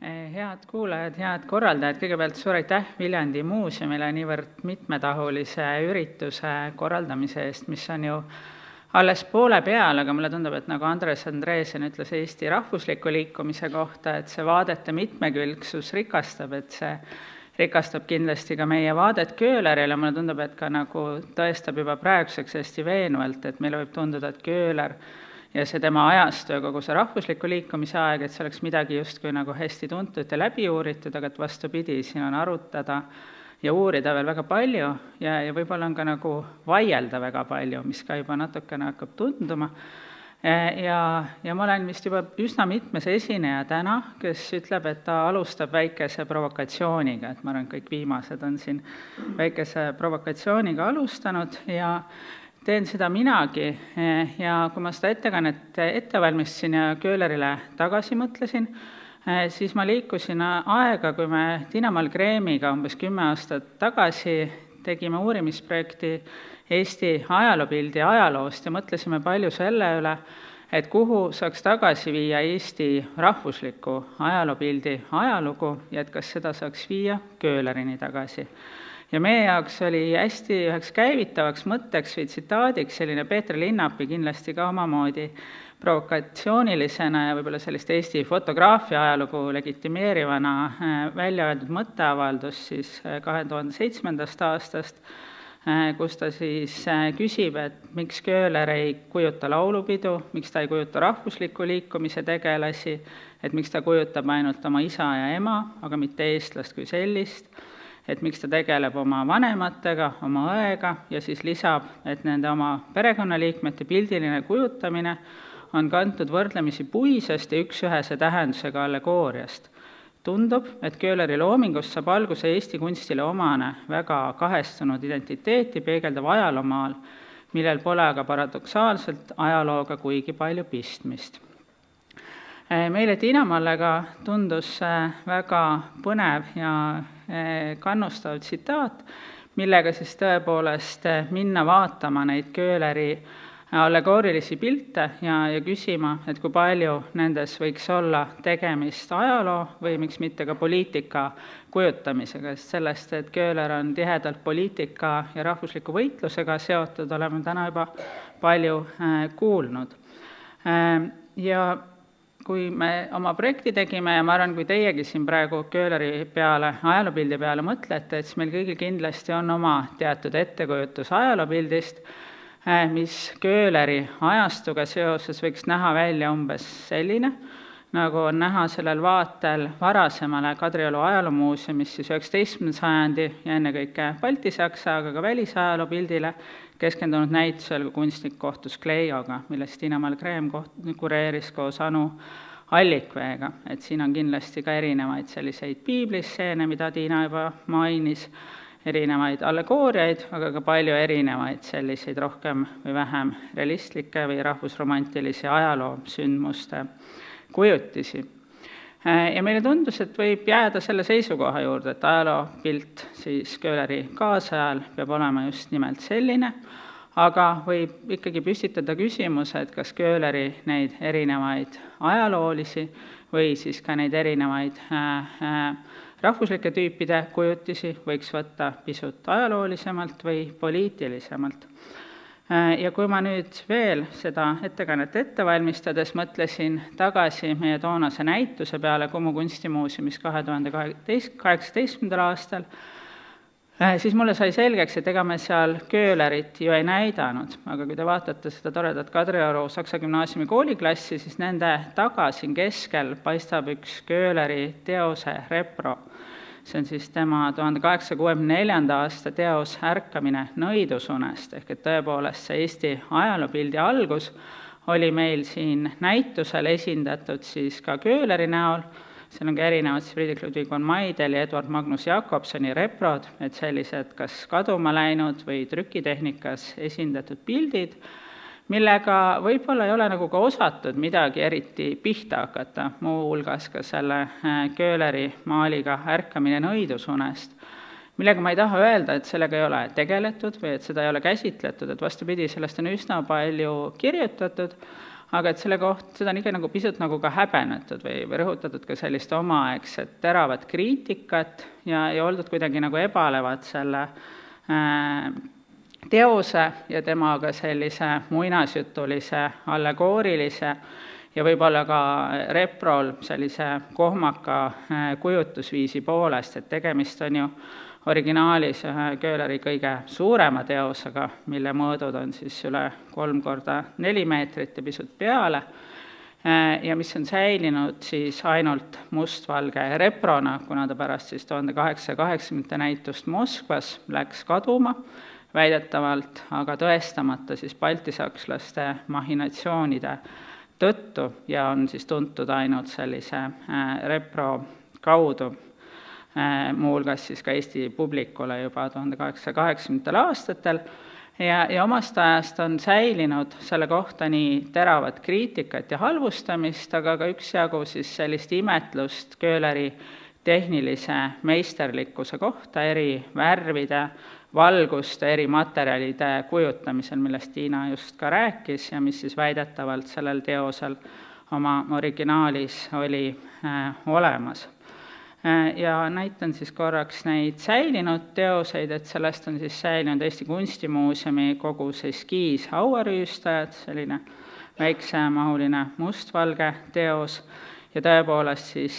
Head kuulajad, head korraldajad, kõigepealt suur aitäh Viljandi muuseumile niivõrd mitmetahulise ürituse korraldamise eest, mis on ju alles poole peal, aga mulle tundub, et nagu Andres Andresen ütles Eesti rahvusliku liikumise kohta, et see vaadete mitmekülgsus rikastab, et see rikastab kindlasti ka meie vaadet Köhlerile. Mulle tundub, et ka nagu tõestab juba praeguseks hästi veenvalt, et meile võib tunduda, et Köhler ja see tema ajastu ja kogu see rahvusliku liikumise aeg, et see oleks midagi justkui nagu hästi tuntud ja läbi uuritud, aga et vastupidi, siin on arutada ja uurida veel väga palju ja võib-olla on ka nagu vaielda väga palju, mis ka juba natukene hakkab tunduma. Ja ma olen vist juba üsna mitmes esineja täna, kes ütleb, et ta alustab väikese provokatsiooniga, et ma arvan, kõik viimased on siin väikese provokatsiooniga alustanud ja teen seda minagi ja kui ma seda ettekannet ette valmistasin ja Köhlerile tagasi mõtlesin, siis ma liikusin aega, kui me Tiina Malmgreniga umbes 10 aastat tagasi tegime uurimisprojekti Eesti ajaloopildi ajaloost ja mõtlesime palju selle üle, et kuhu saaks tagasi viia Eesti rahvusliku ajaloopildi ajalugu ja et kas seda saaks viia Köhlerini tagasi. Ja meie jaoks oli hästi üheks käivitavaks mõtteks või tsitaadiks selline Peeter Linnapi kindlasti ka omamoodi provokatsioonilisena ja võib-olla sellist Eesti fotograafia ajalugu legitimeerivana välja öeldud mõtteavaldus siis 2007. aastast, kus ta siis küsib, et miks Köhler ei kujuta laulupidu, miks ta ei kujuta rahvusliku liikumise tegelasi, et miks ta kujutab ainult oma isa ja ema, aga mitte eestlast kui sellist, et miks ta tegeleb oma vanematega, oma õega ja siis lisab, et nende oma perekonnaliikmete pildiline kujutamine on kantud võrdlemisi puisest ja üks-ühese tähendusega allegooriast. Tundub, et Köhleri loomingust saab alguse Eesti kunstile omane väga kahestunud identiteeti peegeldav ajaloomaal, millel pole aga paradoksaalselt ajalooga kuigi palju pistmist. Meile Tiina Mallega tundus väga põnev ja kannustav tsitaat, millega siis tõepoolest minna vaatama neid Köhleri allegoorilisi pilte ja küsima, et kui palju nendes võiks olla tegemist ajaloo või miks mitte ka poliitika kujutamisega, sest sellest, et Köhler on tihedalt poliitika ja rahvusliku võitlusega seotud, oleme täna juba palju kuulnud. Ja kui me oma projekti tegime ja ma arvan, kui teiegi siin praegu Köhleri peale, ajaloopildi peale mõtlete, et siis meil kõigil kindlasti on oma teatud ettekujutus ajaloopildist, mis Köhleri ajastuga seoses võiks näha välja umbes selline, nagu on näha sellel vaatel varasemale Kadrioru ajaloomuuseumis siis 19. sajandi ja ennekõike Balti-Saksa, aga ka välisajaloo-pildile keskendunud näitusel, kui kunstnik kohtus Kleioga, millest Tiina Malmgren kureeris koos Anu Allikveega. Et siin on kindlasti ka erinevaid selliseid piiblistseene, mida Tiina juba mainis, erinevaid allegooriaid, aga ka palju erinevaid selliseid rohkem või vähem realistlikke või rahvusromantilisi ajaloosündmuste kujutisi. Ja meile tundus, et võib jääda selle seisukoha juurde, et ajaloopilt siis Köhleri kaasajal peab olema just nimelt selline, aga võib ikkagi püstitada küsimuse, et kas Köhleri neid erinevaid ajaloolisi või siis ka neid erinevaid rahvuslike tüüpide kujutisi võiks võtta pisut ajaloolisemalt või poliitilisemalt. Ja kui ma nüüd veel seda ettekannet ette valmistades mõtlesin tagasi meie toonase näituse peale Kumu kunstimuuseumis 2018. aastal, siis mulle sai selgeks, et ega me seal Köhlerit ju ei näidanud, aga kui te vaatate seda toredat Kadrioru Saksa gümnaasiumi kooliklassi, siis nende taga siin keskel paistab üks Köhleri teose repro. See on siis tema 1864. aasta teos Ärkamine nõidusunest, ehk et tõepoolest see Eesti ajaloopildi algus oli meil siin näitusel esindatud siis ka Köhleri näol. Seal on ka erinevad Friedrich Ludwig von Maidel ja Edward Magnus Jakobsoni reprod, et sellised kas kaduma läinud või trükitehnikas esindatud pildid, millega võib-olla ei ole nagu ka osatud midagi eriti pihta hakata, muu hulgas ka selle Köhleri maaliga Ärkamine nõidusunest, millega ma ei taha öelda, et sellega ei ole tegeletud või et seda ei ole käsitletud, et vastupidi, sellest on üsna palju kirjutatud, aga et seda on ikka nagu pisut nagu ka häbenetud või rõhutatud ka sellist omaaegset teravat kriitikat ja oldud kuidagi nagu ebalevad selle teose ja temaga sellise muinasjutulise, allegoorilise ja võib-olla ka reprol sellise kohmaka kujutusviisi poolest, et tegemist on ju originaalis ühe Köhleri kõige suurema teosega, mille mõõdud on siis üle 3x4 meetrit ja pisut peale, ja mis on säilinud siis ainult mustvalge reprona, kuna ta pärast siis 1880 näitust Moskvas läks kaduma, väidetavalt, aga tõestamata siis baltisakslaste mahinatsioonide tõttu ja on siis tuntud ainult sellise repro kaudu, muuhulgas siis ka Eesti publikule juba 1880 aastatel ja omast ajast on säilinud selle kohta nii teravat kriitikat ja halvustamist, aga ka üksjagu siis sellist imetlust Köhleri tehnilise meisterlikkuse kohta eri värvide, valguste, eri materjalide kujutamisel, millest Tiina just ka rääkis ja mis siis väidetavalt sellel teosel oma originaalis oli olemas. Ja näitan siis korraks neid säilinud teoseid, et sellest on siis säilinud Eesti Kunstimuuseumi kogus eskiis hauarüüstajad, selline väiksemahuline mustvalge teos, ja tõepoolest siis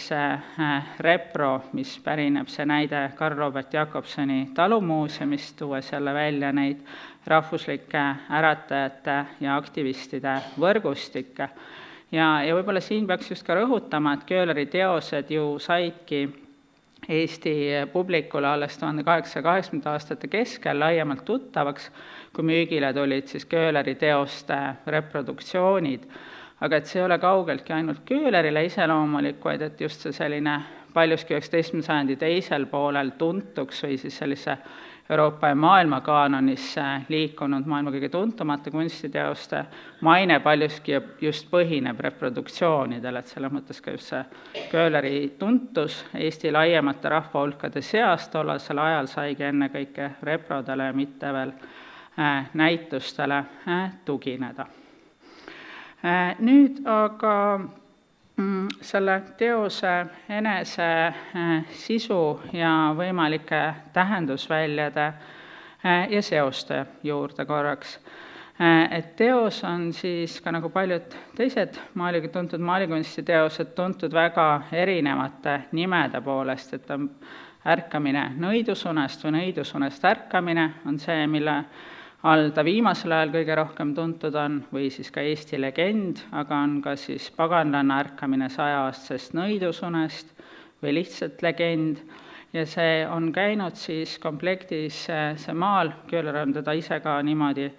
repro, mis pärineb see näide Karl Robert Jakobsoni talumuuseumist, tuues jälle välja neid rahvuslike äratajate ja aktivistide võrgustikke. Ja võib-olla siin peaks just ka rõhutama, et Köhleri teosed ju saidki Eesti publikule alles 1880 aastate keskel laiemalt tuttavaks, kui müügile tulid siis Köhleri teoste reproduktsioonid. Aga et see ei ole kaugeltki ainult Köhlerile iseloomulik, vaid et just see selline paljuski 19. sajandi teisel poolel tuntuks või siis sellise Euroopa ja maailma kaanonisse liikunud maailma kõige tuntumate kunstiteoste maine paljuski just põhineb reproduktsioonidel, et selles mõttes ka just see Köhleri tuntus Eesti laiemate rahvahulkade seas tollasel ajal saigi ennekõike reprodele ja mitte veel näitustele tugineda. Nüüd aga selle teose enese sisu ja võimalike tähendusväljade ja seoste juurde korraks. Et teos on siis ka nagu paljud teised tuntud maalikunstiteosed tuntud väga erinevate nimede poolest, et on ärkamine nõidusunest või nõidusunest ärkamine on see, mille all ta viimasel ajal kõige rohkem tuntud on, või siis ka Eesti legend, aga on ka siis paganlanna ärkamine 100-aastasest nõidusunest või lihtsalt legend, ja see on käinud siis komplektis see maal, Köhler on teda ise ka niimoodi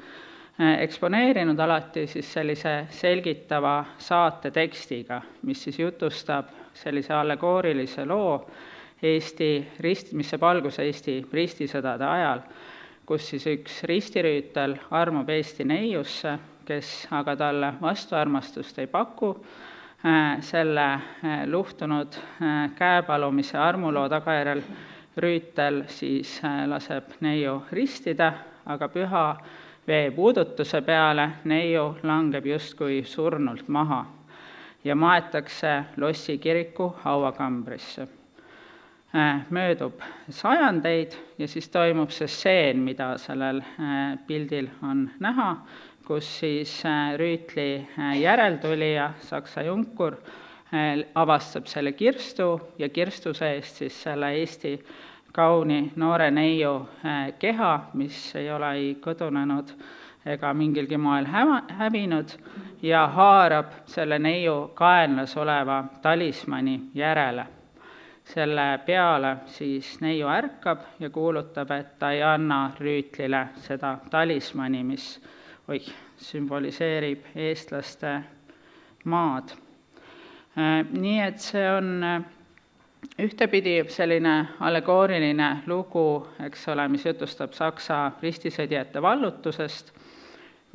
eksponeerinud alati siis sellise selgitava saate tekstiga, mis siis jutustab sellise allegoorilise loo mis saab alguse Eesti ristisõdade ajal, kus siis üks ristirüütel armub Eesti neiusse, kes aga talle vastuarmastust ei paku. Selle luhtunud käepalumise armuloo tagajärjel rüütel siis laseb neiu ristida, aga püha veepuudutuse peale neiu langeb justkui surnult maha ja maetakse Lossi kiriku hauakambrisse. Möödub sajandeid ja siis toimub see stseen, mida sellel pildil on näha, kus siis rüütli järeltulija, saksa junkur, avastab selle kirstu ja kirstu seest siis selle Eesti kauni noore neiu keha, mis ei ole ei kõdunenud ega mingilgi moel hävinud ja haarab selle neiu kaenlas oleva talismani järele. Selle peale siis neiu ärkab ja kuulutab, et ta ei anna rüütlile seda talismani, mis sümboliseerib eestlaste maad. Nii et see on ühtepidi selline allegooriline lugu, eks ole, mis jutustab Saksa ristisõdijate vallutusest,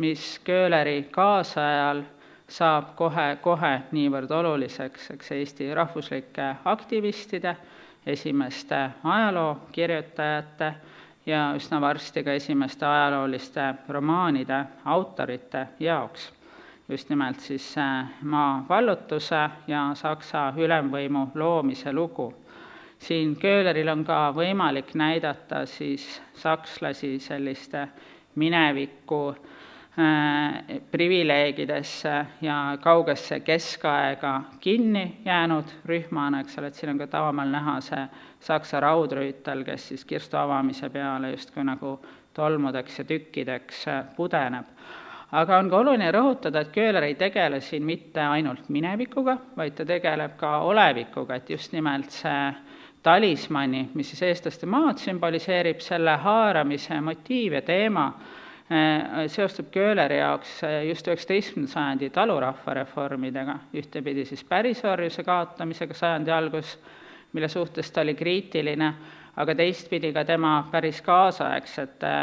mis Köhleri kaasajal saab kohe niivõrd oluliseks, eks Eesti rahvuslike aktivistide, esimeste ajalookirjutajate ja üsna varsti ka esimeste ajalooliste romaanide autorite jaoks. just nimelt siis maa vallutuse ja Saksa ülemvõimu loomise lugu. Siin Köhleril on ka võimalik näidata siis sakslasi selliste mineviku privileegidesse ja kaugesse keskaega kinni jäänud rühmana, eks ole, et siin on ka tavamal näha see Saksa raudrüütel, kes siis kirstu avamise peale justkui nagu tolmudeks ja tükkideks pudeneb. Aga on ka oluline rõhutada, et Köhler ei tegele siin mitte ainult minevikuga, vaid ta tegeleb ka olevikuga, et just nimelt see talismani, mis siis eestlaste maad sümboliseerib, selle haaramise motiiv ja teema seostub Köhleri jaoks just 19. sajandi talurahva reformidega, ühtepidi siis pärisorjuse kaotamisega sajandi algus, mille suhtes ta oli kriitiline, aga teistpidi ka tema päris kaasaegsete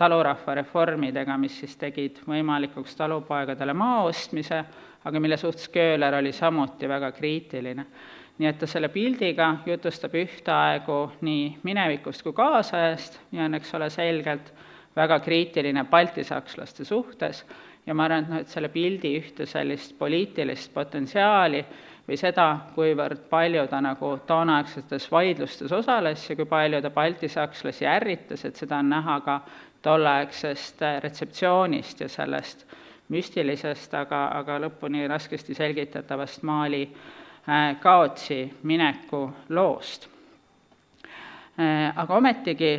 talurahva reformidega, mis siis tegid võimalikuks talupoegadele maa ostmise, aga mille suhtes Köhler oli samuti väga kriitiline. Nii et ta selle pildiga jutustab ühtaegu nii minevikust kui kaasajast ja on, eks ole, selgelt väga kriitiline baltisakslaste suhtes ja ma arvan, et selle pildi ühte sellist poliitilist potentsiaali või seda, kuivõrd palju ta nagu toonaegsetes vaidlustes osales ja kui palju ta baltisakslasi ärritas, et seda on näha ka tolleaegsest retseptsioonist ja sellest müstilisest, aga lõpuni raskesti selgitatavast Mali kaotsi mineku loost. Aga ometigi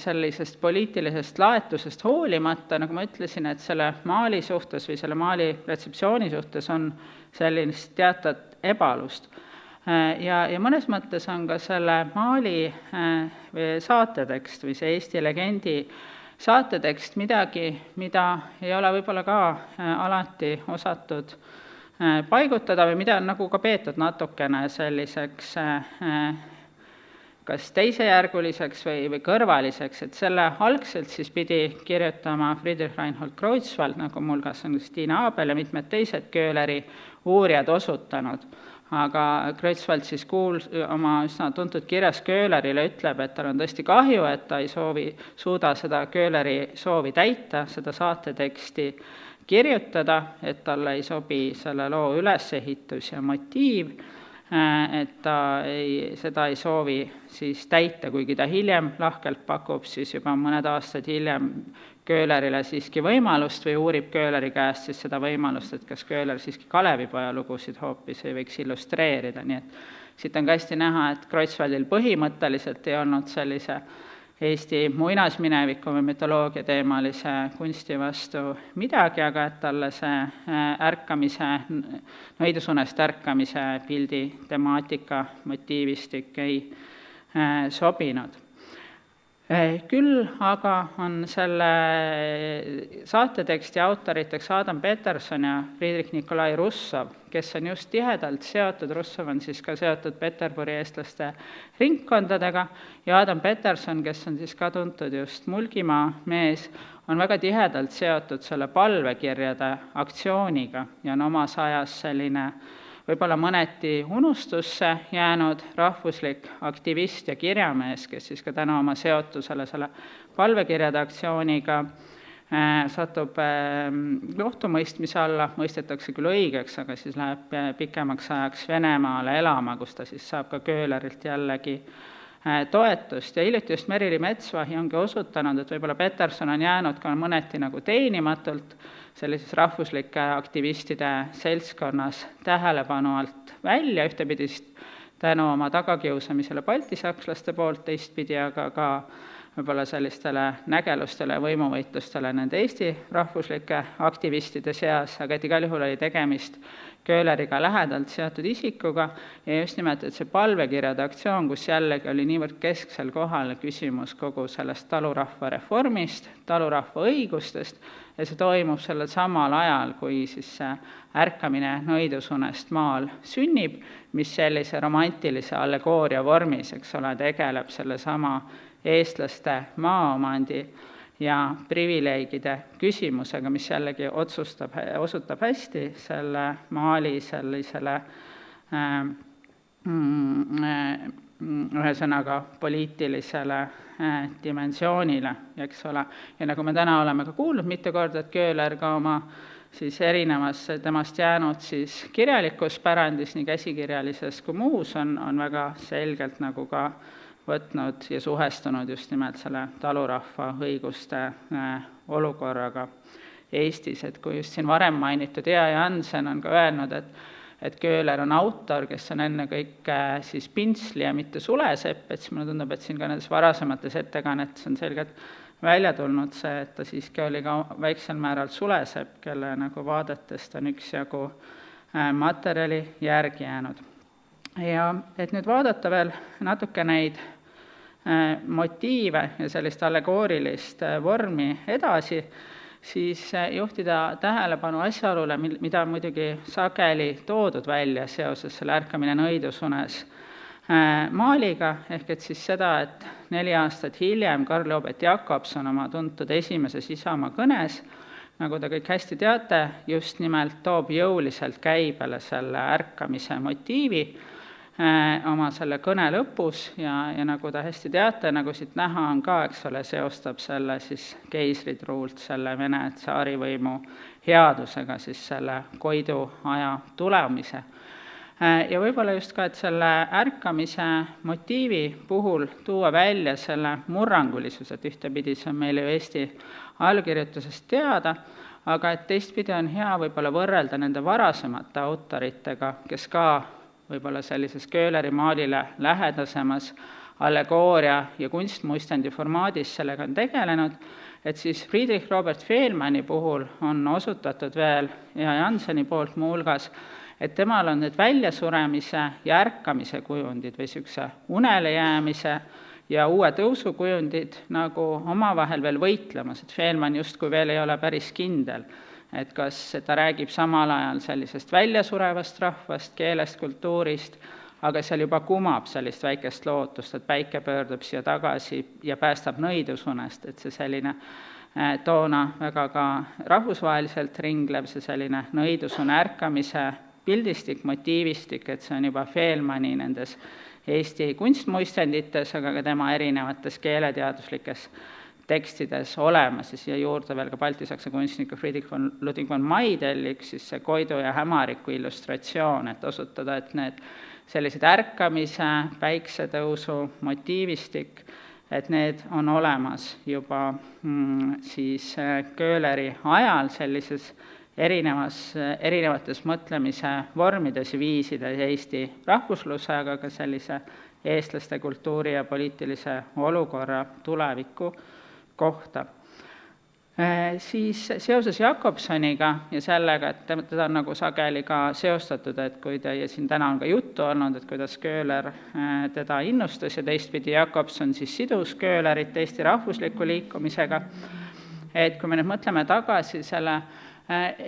sellisest poliitilisest laetusest hoolimata, nagu ma ütlesin, et selle Mali suhtes või selle Mali retseptsiooni suhtes on sellist teatud ebalust. Ja mõnes mõttes on ka selle Mali saatetekst või see Eesti legendi saatetekst midagi, mida ei ole võib-olla ka alati osatud paigutada või mida on nagu ka peetud natukene selliseks kas teisejärguliseks või kõrvaliseks, et selle algselt siis pidi kirjutama Friedrich Reinhold Kreutzwald, nagu mulgas on Stiina Abel ja mitmed teised Köhleri uurijad osutanud. Aga Kreutzwald siis oma üsna tuntud kirjas Köhlerile ütleb, et tal on tõesti kahju, et ta ei suuda seda Köhleri soovi täita, seda saateteksti kirjutada, et talle ei sobi selle loo ülesehitus ja motiiv, et ta seda ei soovi siis täita, kuigi ta hiljem lahkelt pakub siis juba mõned aastad hiljem Köhlerile siiski võimalust või uurib Köhleri käest siis seda võimalust, et kas Köhler siiski Kalevipoja lugusid hoopis ei võiks illustreerida, nii et siit on ka hästi näha, et Kreutzwaldil põhimõtteliselt ei olnud sellise Eesti muinasmineviku või mütoloogia teemalise kunsti vastu midagi, aga et talle see nõidusunest ärkamise pildi temaatika motiivistik ei sobinud. Küll aga on selle saateteksti autoriteks Adam Peterson ja Friedrich Nikolai Russov, kes on just tihedalt seotud, Russov on siis ka seotud Peterburi eestlaste ringkondadega ja Adam Peterson, kes on siis ka tuntud just Mulgimaa mees, on väga tihedalt seotud selle palvekirjade aktsiooniga ja on omas ajas selline võib-olla mõneti unustusse jäänud rahvuslik aktivist ja kirjamees, kes siis ka tänu oma seotusele selle palvekirjade aktsiooniga satub kohtumõistmise alla, mõistetakse küll õigeks, aga siis läheb pikemaks ajaks Venemaale elama, kus ta siis saab ka Köhlerilt jällegi toetust ja hiljuti just Merili Metsvahi ongi osutanud, et võib-olla Peterson on jäänud ka mõneti nagu teenimatult sellises rahvuslike aktivistide seltskonnas tähelepanu alt välja, ühtepidi tänu oma tagakiusamisele baltisakslaste poolt, teistpidi aga ka võib-olla sellistele nägelustele ja võimuvõitlustele nende Eesti rahvuslike aktivistide seas, aga et igal juhul oli tegemist Köhleriga lähedalt seotud isikuga ja just nimelt, et see palvekirjade aktsioon, kus jällegi oli niivõrd kesksel kohal küsimus kogu sellest talurahva reformist, talurahva õigustest ja see toimub sellel samal ajal, kui siis see ärkamine nõidusunest maal sünnib, mis sellise romantilise allegooria vormis, eks ole, tegeleb selle sama eestlaste maaomandi ja privileegide küsimusega, mis jällegi osutab hästi selle Mali sellisele ühesõnaga poliitilisele dimensioonile, eks ole. Ja nagu me täna oleme ka kuulnud mitu korda, et Köhler ka oma siis erinevas temast jäänud siis kirjalikus pärandis, nii käsikirjalises kui muus, on väga selgelt nagu ka võtnud ja suhestunud just nimelt selle talurahva õiguste olukorraga Eestis, et kui just siin varem mainitud Ea Jansen on ka öelnud, et Köhler on autor, kes on ennekõike siis pintsli ja mitte sulesepp, et siis mulle tundub, et siin ka nendes varasemates ettekannetes on selgelt välja tulnud see, et ta siiski oli ka väiksel määral sulesepp, kelle nagu vaadetest on üksjagu materjali järgi jäänud. Ja et nüüd vaadata veel natuke neid motiive ja sellist allegoorilist vormi edasi, siis juhtida tähelepanu asjaolule, mida on muidugi sageli toodud välja seoses selle ärkamine nõidusunes maaliga, ehk et siis seda, et 4 aastat hiljem Karl Joobet Jakobson oma tuntud esimeses Isamaa kõnes, nagu te kõik hästi teate, just nimelt toob jõuliselt käibele selle ärkamise motiivi oma selle kõne lõpus ja nagu te hästi teate, nagu siit näha on ka, eks ole, seostab selle siis keisritruult selle Vene tsaarivõimu headusega siis selle Koidu aja tulemise. Ja võib-olla just ka, et selle ärkamise motiivi puhul tuua välja selle murrangulisus, et ühtepidi see on meile ju Eesti allkirjutusest teada, aga et teistpidi on hea võib-olla võrrelda nende varasemate autoritega, kes ka võib-olla sellises Köhleri maalile lähedasemas allegooria ja kunstmuistendi formaadis sellega on tegelenud, et siis Friedrich Robert Fehlmanni puhul on osutatud veel ja Janseni poolt muuhulgas, et temal on need väljasuremise ja ärkamise kujundid või niisuguse unele jäämise ja uue tõusu kujundid nagu omavahel veel võitlemas, et Fehlmann justkui veel ei ole päris kindel, et kas ta räägib samal ajal sellisest väljasurevast rahvast, keelest, kultuurist, aga seal juba kumab sellist väikest lootust, et päike pöördub siia tagasi ja päästab nõidusunest, et see selline toona väga ka rahvusvaheliselt ringlev, see selline nõidusune ärkamise pildistik, motiivistik, et see on juba Fehlmanni nendes Eesti kunstmuistendites, aga ka tema erinevates keeleteaduslikes tekstides olemas ja siia juurde veel ka baltisaksa kunstniku Friedrich von Ludwig von Maidellik, siis see Koidu ja hämariku illustratsioon, et osutada, et need sellised ärkamise, päiksetõusu, motiivistik, et need on olemas juba siis Köhleri ajal sellises erinevates mõtlemise vormides ja viisides Eesti rahvusluse, aga ka sellise eestlaste kultuuri ja poliitilise olukorra tuleviku kohta. Siis seoses Jakobsoniga ja sellega, et teda on nagu sageli ka seostatud, et kui ja siin täna on ka juttu olnud, et kuidas Köhler teda innustas ja teistpidi Jakobson siis sidus Köhlerit Eesti rahvusliku liikumisega, et kui me nüüd mõtleme tagasi selle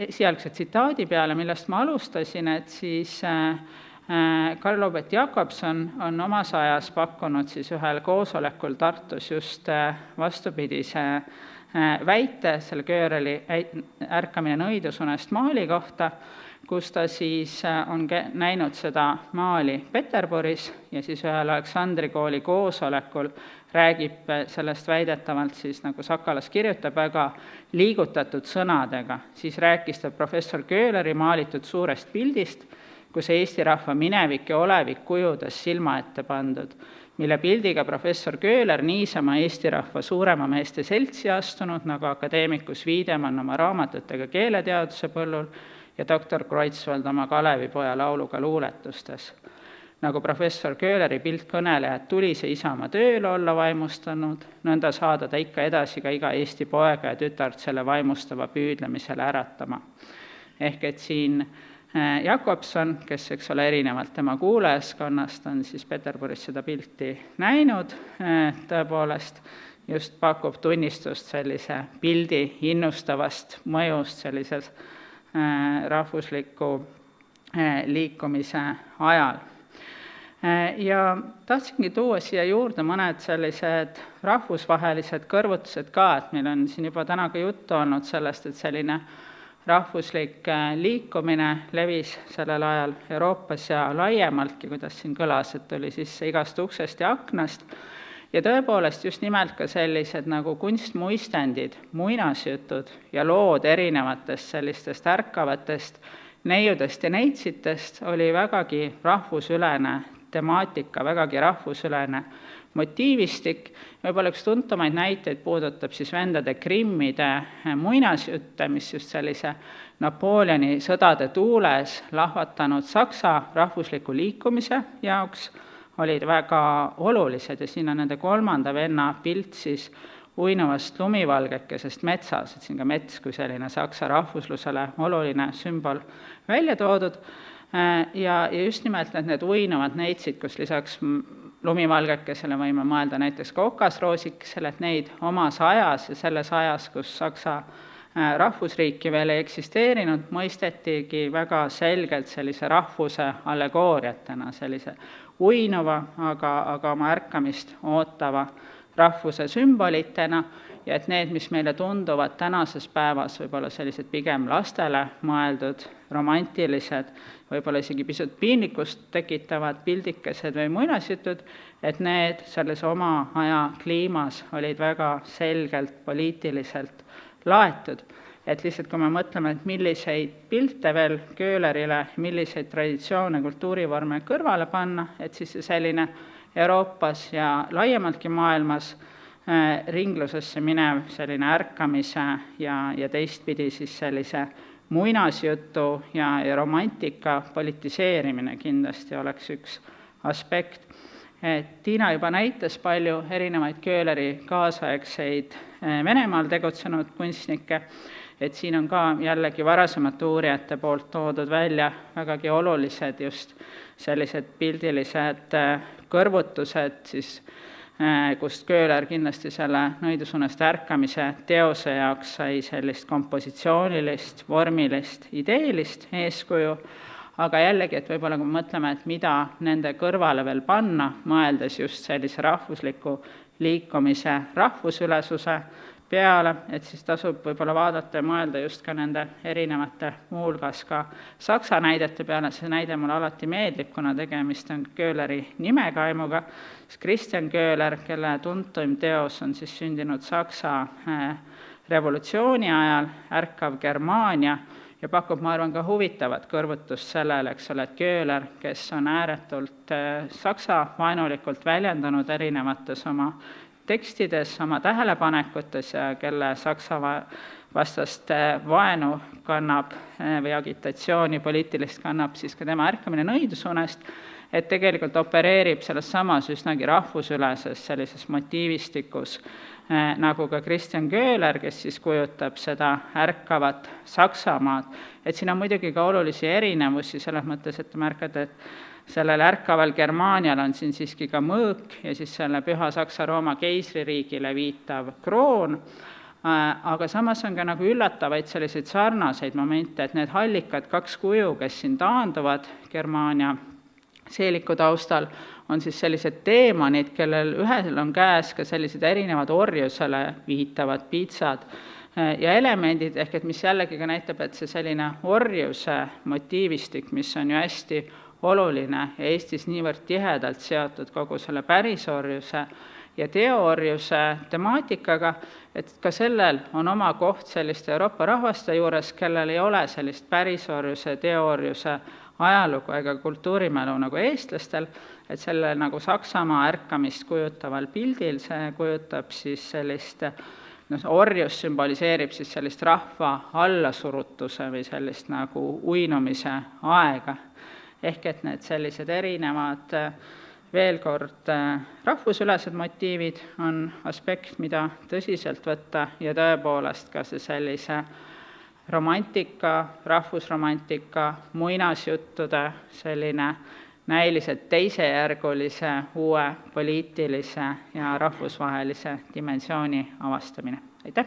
esialgse tsitaadi peale, millest ma alustasin, et siis Karl Joobet Jakobson on omas ajas pakkunud siis ühel koosolekul Tartus just vastupidise väite selle Köhleri ärkamine nõidusunest maali kohta, kus ta siis on näinud seda maali Peterburis ja siis ühel Aleksandri kooli koosolekul räägib sellest väidetavalt siis, nagu Sakalas kirjutab, väga liigutatud sõnadega. Siis rääkis ta professor Köhleri maalitud suurest pildist, kus Eesti rahva minevik ja olevik kujudes silma ette pandud, mille pildiga professor Köhler niisama Eesti rahva suurema meeste seltsi astunud, nagu akadeemikus Wiedemann oma raamatutega keeleteaduse põllul ja doktor Kreutzwald oma Kalevipoja lauluga luuletustes. Nagu professor Köhleri pilt kõnelejad tulise Isamaa tööle olla vaimustanud, nõnda saada ta ikka edasi ka iga Eesti poega ja tütart selle vaimustava püüdlemisele äratama. Ehk et siin Jakobson, kes, eks ole, erinevalt tema kuulajaskonnast on siis Peterburis seda pilti näinud, tõepoolest just pakub tunnistust sellise pildi innustavast mõjust sellises rahvusliku liikumise ajal. Ja tahtsingi tuua siia juurde mõned sellised rahvusvahelised kõrvutused ka, et meil on siin juba täna ka juttu olnud sellest, et selline rahvuslik liikumine levis sellel ajal Euroopas ja laiemaltki, kuidas siin kõlas, et tuli sisse igast uksest ja aknast Ja tõepoolest just nimelt ka sellised nagu kunstmuistendid, muinasjutud ja lood erinevatest sellistest ärkavatest neiudest ja neitsitest oli vägagi rahvusülene temaatika, vägagi rahvusülene motiivistik. Võib-olla üks tuntumaid näiteid puudutab siis vendade Grimmide muinasjutte, mis just sellise Napoleoni sõdade tuules lahvatanud Saksa rahvusliku liikumise jaoks olid väga olulised ja siin on nende kolmanda venna pilt siis uinuvast lumivalgekesest metsas, et siin ka mets kui selline saksa rahvuslusele oluline sümbol välja toodud ja just nimelt need uinuvad neitsid, kus lisaks lumivalgekesele võime mõelda näiteks ka okasroosikesele, et neid omas ajas ja selles ajas, kus Saksa rahvusriiki veel ei eksisteerinud, mõistetigi väga selgelt sellise rahvuse allegooriatena, sellise uinuva, aga oma ärkamist ootava rahvuse sümbolitena ja et need, mis meile tunduvad tänases päevas võib-olla sellised pigem lastele mõeldud, romantilised, võib-olla isegi pisut piinlikkust tekitavad pildikesed või muinasjutud, et need selles oma aja kliimas olid väga selgelt poliitiliselt laetud. Et lihtsalt kui me mõtleme, et milliseid pilte veel Köhlerile, milliseid traditsioone, kultuurivorme kõrvale panna, et siis see selline Euroopas ja laiemaltki maailmas ringlusesse minev selline ärkamise ja teistpidi siis sellise muinasjutu ja romantika politiseerimine kindlasti oleks üks aspekt. Tiina juba näitas palju erinevaid Köhleri kaasaegseid Venemaal tegutsenud kunstnikke, et siin on ka jällegi varasemate uurijate poolt toodud välja vägagi olulised just sellised pildilised kõrvutused, siis, kust Köhler kindlasti selle nõidusunest ärkamise teose jaoks sai sellist kompositsioonilist, vormilist, ideelist eeskuju, aga jällegi, et võib-olla kui mõtleme, et mida nende kõrvale veel panna, mõeldes just sellise rahvusliku liikumise rahvusülesuse peale, et siis tasub võib-olla vaadata ja mõelda just ka nende erinevate muuhulgas ka saksa näidete peale, see näide mulle alati meeldib, kuna tegemist on Köhleri nimekaimuga, siis Christian Köhler, kelle tuntuim teos on siis sündinud Saksa revolutsiooni ajal, Ärkav Germaania, ja pakub, ma arvan, ka huvitavat kõrvutust sellele, eks ole, et Köhler, kes on ääretult saksa vaenulikult väljendanud erinevates oma tekstides, oma tähelepanekutes ja kelle saksa vastast vaenu kannab või agitatsiooni poliitilist kannab siis ka tema ärkamine nõidusunest, et tegelikult opereerib selles samas üsnagi rahvusüleses sellises motiivistikus, nagu ka Christian Köhler, kes siis kujutab seda ärkavat Saksamaad. Et siin on muidugi ka olulisi erinevusi selles mõttes, et märkad, et sellel ärkaval Germaanial on siin siiski ka mõõk ja siis selle Püha Saksa-Rooma keisririigile viitav kroon, aga samas on ka nagu üllatavaid selliseid sarnaseid momente, et need hallikad kaks kuju, kes siin taanduvad Germaania seeliku taustal, on siis sellised teemonid, kellel ühel on käes ka sellised erinevad orjusele viitavad piitsad ja elemendid, ehk et mis jällegi ka näitab, et see selline orjuse motiivistik, mis on ju hästi oluline ja Eestis niivõrd tihedalt seotud kogu selle pärisorjuse ja teoorjuse temaatikaga, et ka sellel on oma koht selliste Euroopa rahvaste juures, kellel ei ole sellist pärisorjuse, teoorjuse ajalugu ega kultuurimälu nagu eestlastel, et selle nagu Saksamaa ärkamist kujutaval pildil, see kujutab siis sellist, orjus sümboliseerib siis sellist rahva allasurutuse või sellist nagu uinumise aega. Ehk et need sellised erinevad veel kord rahvusülesed motiivid on aspekt, mida tõsiselt võtta ja tõepoolest ka see sellise romantika, rahvusromantika, muinasjuttude selline näiliselt teisejärgulise uue poliitilise ja rahvusvahelise dimensiooni avastamine. Aitäh!